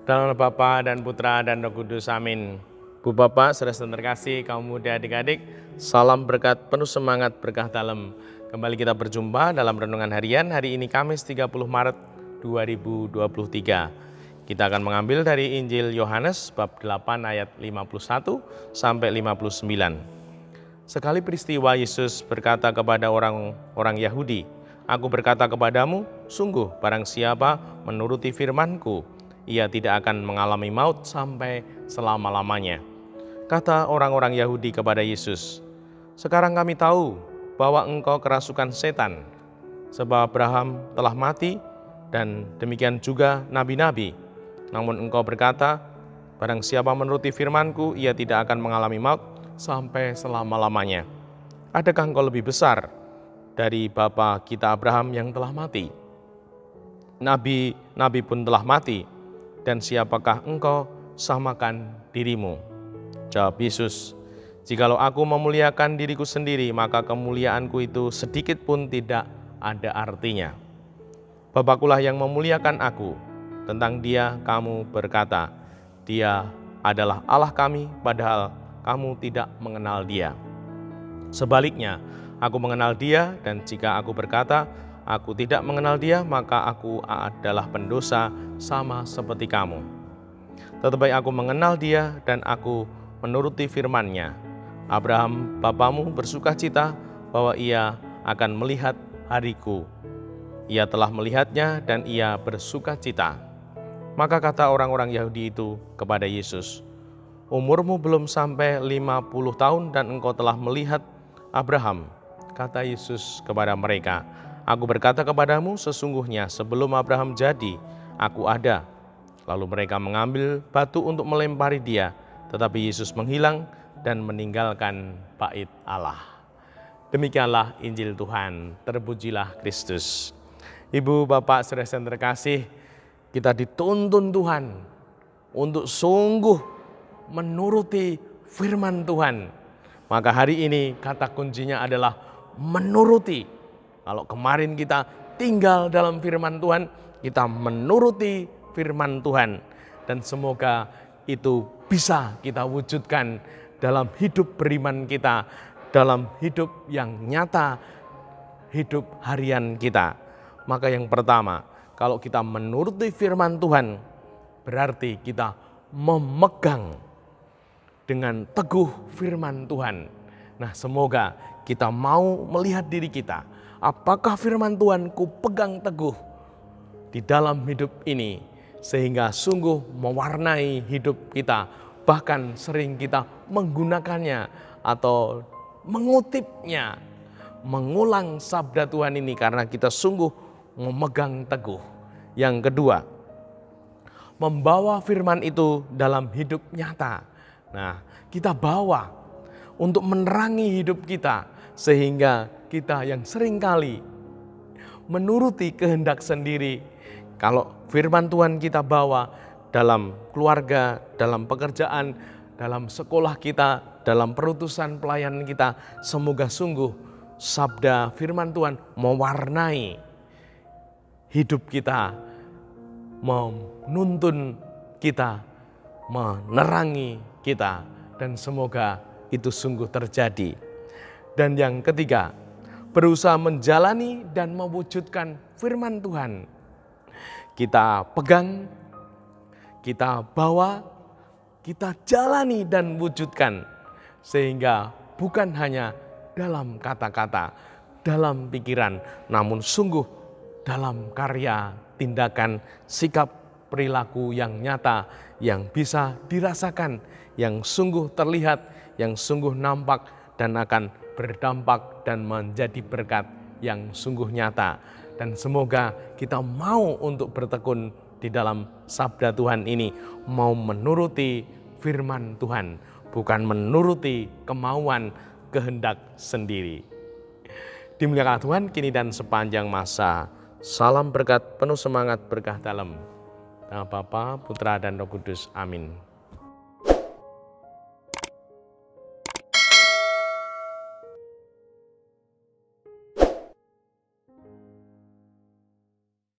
Dalam nama Bapa dan Putra dan Roh Kudus, amin. Bu Bapak, saudara terkasih, kaum muda, adik-adik, salam berkat, penuh semangat, berkah dalam. Kembali kita berjumpa dalam renungan harian hari ini Kamis 30 Maret 2023. Kita akan mengambil dari Injil Yohanes bab 8 ayat 51 sampai 59. Sekali peristiwa Yesus berkata kepada orang Yahudi, "Aku berkata kepadamu, sungguh barang siapa menuruti firman-Ku, ia tidak akan mengalami maut sampai selama-lamanya." Kata orang-orang Yahudi kepada Yesus, "Sekarang kami tahu bahwa engkau kerasukan setan, sebab Abraham telah mati dan demikian juga nabi-nabi. Namun engkau berkata, barang siapa menuruti firman-Ku, ia tidak akan mengalami maut sampai selama-lamanya. Adakah engkau lebih besar dari bapa kita Abraham yang telah mati? Nabi-nabi pun telah mati, dan siapakah engkau samakan dirimu?" Jawab Yesus, "Jikalau aku memuliakan diriku sendiri, maka kemuliaanku itu sedikit pun tidak ada artinya. Bapakkulah yang memuliakan aku. Tentang dia kamu berkata, dia adalah Allah kami, padahal kamu tidak mengenal dia. Sebaliknya, aku mengenal dia, dan jika aku berkata, aku tidak mengenal dia, maka aku adalah pendosa sama seperti kamu. Tetapi aku mengenal dia dan aku menuruti firman-Nya. Abraham bapamu bersukacita bahwa ia akan melihat hariku. Ia telah melihatnya dan ia bersukacita." Maka kata orang-orang Yahudi itu kepada Yesus, "Umurmu belum sampai 50 tahun dan engkau telah melihat Abraham." Kata Yesus kepada mereka, "Aku berkata kepadamu, sesungguhnya sebelum Abraham jadi, aku ada." Lalu mereka mengambil batu untuk melempari dia, tetapi Yesus menghilang dan meninggalkan bait Allah. Demikianlah Injil Tuhan, terpujilah Kristus. Ibu, Bapak, saudara yang terkasih, kita dituntun Tuhan untuk sungguh menuruti firman Tuhan. Maka hari ini kata kuncinya adalah menuruti. Kalau kemarin kita tinggal dalam firman Tuhan, kita menuruti firman Tuhan. Dan semoga itu bisa kita wujudkan dalam hidup beriman kita, dalam hidup yang nyata, hidup harian kita. Maka yang pertama, kalau kita menuruti firman Tuhan, berarti kita memegang dengan teguh firman Tuhan. Nah, semoga kita mau melihat diri kita, apakah firman Tuhan ku pegang teguh di dalam hidup ini, sehingga sungguh mewarnai hidup kita, bahkan sering kita menggunakannya atau mengutipnya, mengulang sabda Tuhan ini karena kita sungguh memegang teguh. Yang kedua, membawa firman itu dalam hidup nyata. Nah, kita bawa untuk menerangi hidup kita, sehingga kita yang seringkali menuruti kehendak sendiri. Kalau firman Tuhan kita bawa dalam keluarga, dalam pekerjaan, dalam sekolah kita, dalam perutusan pelayanan kita, semoga sungguh sabda firman Tuhan mewarnai hidup kita, menuntun kita, menerangi kita, dan semoga itu sungguh terjadi. Dan yang ketiga, berusaha menjalani dan mewujudkan firman Tuhan. Kita pegang, kita bawa, kita jalani dan wujudkan, sehingga bukan hanya dalam kata-kata, dalam pikiran, namun sungguh dalam karya, tindakan, sikap, perilaku yang nyata, yang bisa dirasakan, yang sungguh terlihat, yang sungguh nampak, dan akan berdampak dan menjadi berkat yang sungguh nyata. Dan semoga kita mau untuk bertekun di dalam sabda Tuhan ini, mau menuruti firman Tuhan, bukan menuruti kemauan kehendak sendiri. Dimuliakan Tuhan kini dan sepanjang masa. Salam berkat, penuh semangat, berkah dalam. Nama Bapa, Putra, dan Roh Kudus. Amin.